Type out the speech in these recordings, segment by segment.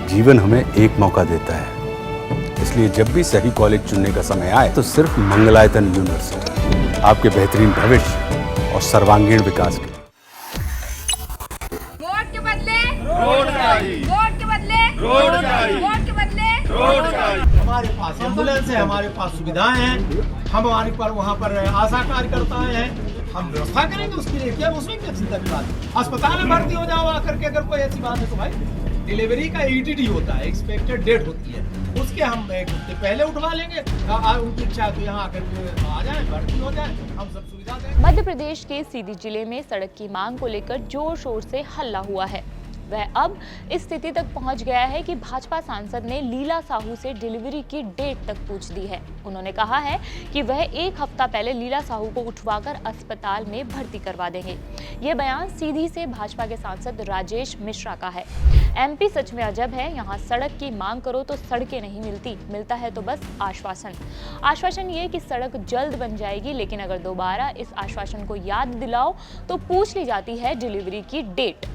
जीवन हमें एक मौका देता है, इसलिए जब भी सही कॉलेज चुनने का समय आए तो सिर्फ मंगलायतन यूनिवर्सिटी आपके बेहतरीन भविष्य और सर्वांगीण विकास के वोट के बदले रोड चाहिए, वोट के बदले रोड चाहिए, वोट के बदले रोड चाहिए। हमारे पास एम्बुलेंस है, हमारे पास सुविधाएं हैं, हमारे पर वहाँ पर आशा कार्यकर्ताएं हैं, हम व्यवस्था करेंगे उसके लिए। क्या उसमें क्या चिंता की बात है? अस्पताल में भर्ती हो जाओ आकर के, अगर कोई ऐसी बात है तो भाई डिलीवरी का EDD होता है, एक्सपेक्टेड डेट होती है, उसके हम एक हफ्ते पहले उठवा लेंगे। उनकी इच्छा तो यहाँ आकर के आ जाए, भर्ती हो जाए, हम सब सुविधा देंगे। मध्य प्रदेश के सीधी जिले में सड़क की मांग को लेकर जोर शोर से हल्ला हुआ है। वह अब इस स्थिति तक पहुंच गया है कि भाजपा सांसद ने लीला साहू से डिलीवरी की डेट तक पूछ दी है। उन्होंने कहा है कि वह एक हफ्ता पहले लीला साहू को उठवाकर अस्पताल में भर्ती करवा देंगे। ये बयान सीधी से भाजपा के सांसद राजेश मिश्रा का है। MP सच में अजब है, यहाँ सड़क की मांग करो तो सड़कें नहीं मिलती, मिलता है तो बस आश्वासन ये कि सड़क जल्द बन जाएगी, लेकिन अगर दोबारा इस आश्वासन को याद दिलाओ तो पूछ ली जाती है डिलीवरी की डेट।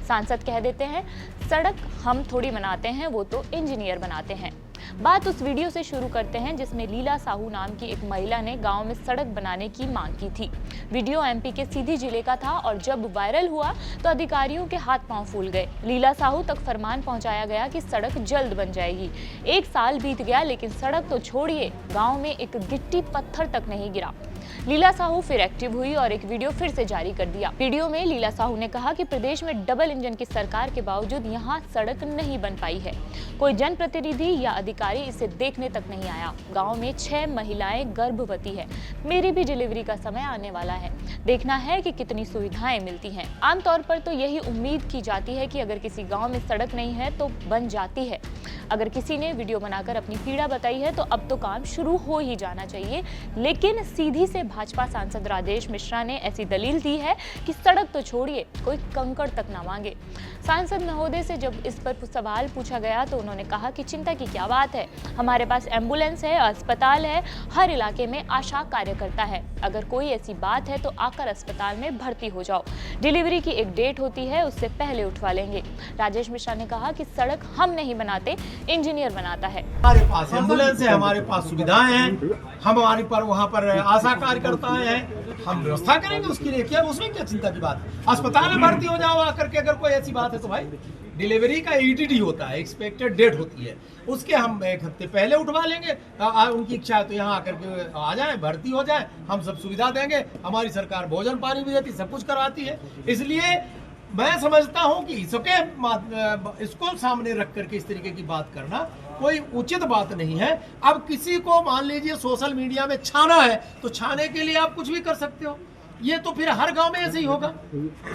सांसद कह देते हैं सड़क हम थोड़ी बनाते हैं, वो तो इंजीनियर बनाते हैं। बात उस वीडियो से शुरू करते हैं जिसमें लीला साहू नाम की एक महिला ने गांव में सड़क बनाने की मांग की थी। वीडियो MP के सीधी जिले का था और जब वायरल हुआ तो अधिकारियों के हाथ पांव फूल गए। लीला साहू तक फरमान पहुंचाया गया कि सड़क जल्द बन जाएगी। 1 साल बीत गया, लेकिन सड़क तो छोड़िए, गांव में एक गिट्टी पत्थर तक नहीं गिरा। लीला साहू फिर एक्टिव हुई और एक वीडियो फिर से जारी कर दिया। वीडियो में लीला साहू ने कहा कि प्रदेश में डबल इंजन की सरकार के बावजूद यहाँ सड़क नहीं बन पाई है। कोई जनप्रतिनिधि या अधिकारी इसे देखने तक नहीं आया। गांव में 6 महिलाएं गर्भवती है। मेरी भी डिलीवरी का समय आने वाला है। देखना है कि कितनी सुविधाएं मिलती हैं। आमतौर पर तो यही उम्मीद की जाती है कि अगर किसी गाँव में सड़क नहीं है तो बन जाती है। अगर किसी ने वीडियो बनाकर अपनी पीड़ा बताई है तो अब तो काम शुरू हो ही जाना चाहिए। लेकिन सीधी से भाजपा सांसद राजेश मिश्रा ने ऐसी दलील दी है कि सड़क तो छोड़िए, कोई कंकड़ तक ना मांगे। सांसद महोदय से जब इस पर सवाल पूछा गया तो उन्होंने कहा कि चिंता की क्या बात है, हमारे पास एम्बुलेंस है, अस्पताल है, हर इलाके में आशा कार्यकर्ता है। अगर कोई ऐसी बात है तो आकर अस्पताल में भर्ती हो जाओ। डिलीवरी की एक डेट होती है, उससे पहले उठवा लेंगे। राजेश मिश्रा ने कहा कि सड़क हम नहीं बनाते, इंजीनियर बनाता है। हमारे पास एम्बुलेंस है, हमारे पास सुविधाएं हैं, हमारे पर वहाँ पर आशा कार्यकर्ताएं हैं, हम व्यवस्था करेंगे उसके लिए। क्या उसमें क्या चिंता की बात है? अस्पताल में भर्ती हो जाओ आकर के, अगर कोई ऐसी बात है तो भाई डिलीवरी का EDD होता है, एक्सपेक्टेड डेट होती है, उसके हम एक हफ्ते पहले उठवा लेंगे। उनकी इच्छा है तो यहाँ आकर के आ जाए, भर्ती हो जाए, हम सब सुविधा देंगे। हमारी सरकार भोजन पानी भी देती, सब कुछ करवाती है। इसलिए मैं समझता हूँ कि इसको सामने रख करके इस तरीके की बात करना कोई उचित बात नहीं है। अब किसी को मान लीजिए सोशल मीडिया में छाना है तो छाने के लिए आप कुछ भी कर सकते हो। ये तो फिर हर गांव में ऐसे ही होगा।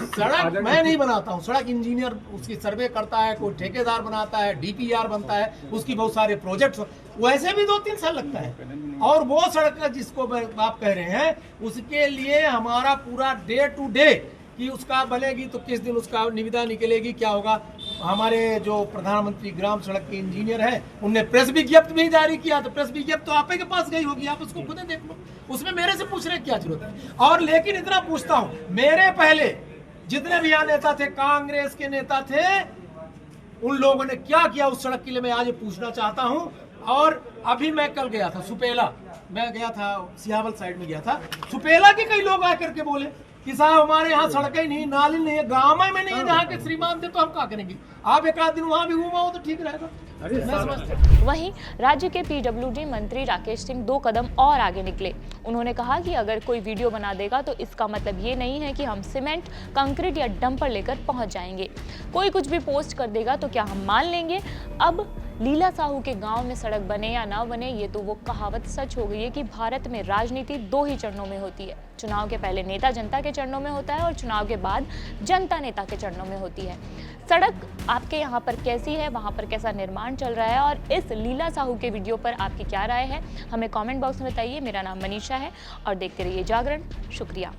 सड़क मैं नहीं बनाता हूँ, सड़क इंजीनियर उसकी सर्वे करता है, कोई ठेकेदार बनाता है, DPR बनता है, उसकी बहुत सारे प्रोजेक्ट्स, वैसे भी 2-3 साल लगता है। और वो सड़क जिसको आप कह रहे हैं, उसके लिए हमारा पूरा डे टू डे कि उसका बनेगी तो किस दिन उसका निविदा निकलेगी, क्या होगा। हमारे जो प्रधानमंत्री ग्राम सड़क के इंजीनियर हैं, उनने प्रेस विज्ञप्ति भी जारी किया, तो प्रेस विज्ञप्ति तो आप ही के पास गई होगी, आप उसको खुद देख लो, उसमें मेरे से पूछने की क्या जरूरत है। और लेकिन इतना पूछता हूं, मेरे पहले जितने भी यहाँ नेता थे, कांग्रेस के नेता थे, उन लोगों ने क्या किया उस सड़क के लिए, मैं आज पूछना चाहता हूं। और अभी मैं कल गया था सुपेला, मैं गया था सियावल साइड में गया था, सुपेला के कई लोग आकर के बोले कि साहब हमारे यहाँ सड़कें नहीं, नाली नहीं है, गाँव में नहीं है, जहाँ के श्रीमान थे, तो हम क्या करेंगे। आप एक आध दिन वहाँ भी घूमाओ तो ठीक रहेगा। वहीं राज्य के PWD मंत्री राकेश सिंह 2 कदम और आगे निकले। उन्होंने कहा कि अगर कोई वीडियो बना देगा तो इसका मतलब ये नहीं है कि हम सीमेंट, कंक्रीट या डंपर लेकर पहुंच जाएंगे। कोई कुछ भी पोस्ट कर देगा तो क्या हम मान लेंगे? अब लीला साहू के गांव में सड़क बने या ना बने, ये तो वो कहावत सच हो गई है कि भारत में राजनीति 2 ही चरणों में होती है। चुनाव के पहले नेता जनता के चरणों में होता है और चुनाव के बाद जनता नेता के चरणों में होती है। सड़क आपके यहाँ पर कैसी है, वहाँ पर कैसा निर्माण चल रहा है, और इस लीला साहू के वीडियो पर आपकी क्या राय है, हमें कमेंट बॉक्स में बताइए। मेरा नाम मनीषा है और देखते रहिए जागरण। शुक्रिया।